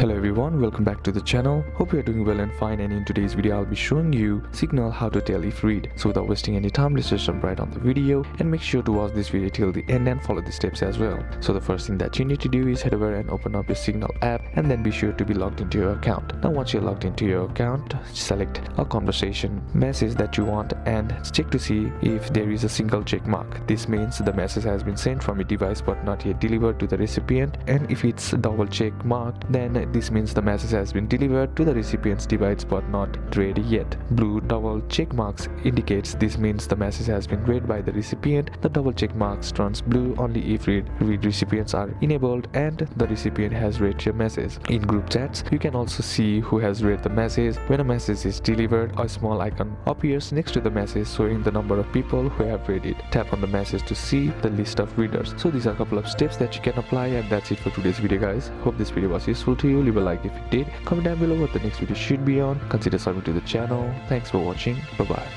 Hello everyone, welcome back to the channel. Hope you are doing well and fine, and in today's video I'll be showing you signal how to tell if read. So without wasting any time, let's just jump right on the video and make sure to watch this video till the end and follow the steps as well. So the first thing that you need to do is head over and open up your Signal app and then be sure to be logged into your account. Now once you're logged into your account, select a conversation message that you want and check to see if there is a single check mark. This means the message has been sent from your device but not yet delivered to the recipient, and if it's double check marked, then this means the message has been delivered to the recipient's device but not read yet. Blue double check marks indicates this means the message has been read by the recipient. The double check marks turns blue only if read recipients are enabled and the recipient has read your message. In group chats, you can also see who has read the message. When a message is delivered, a small icon appears next to the message showing the number of people who have read it. Tap on the message to see the list of readers. So these are a couple of steps that you can apply, and that's it for today's video guys. Hope this video was useful to you. Leave a like if you did. Comment down below what the next video should be on. Consider subscribing to the channel. Thanks for watching. Bye bye.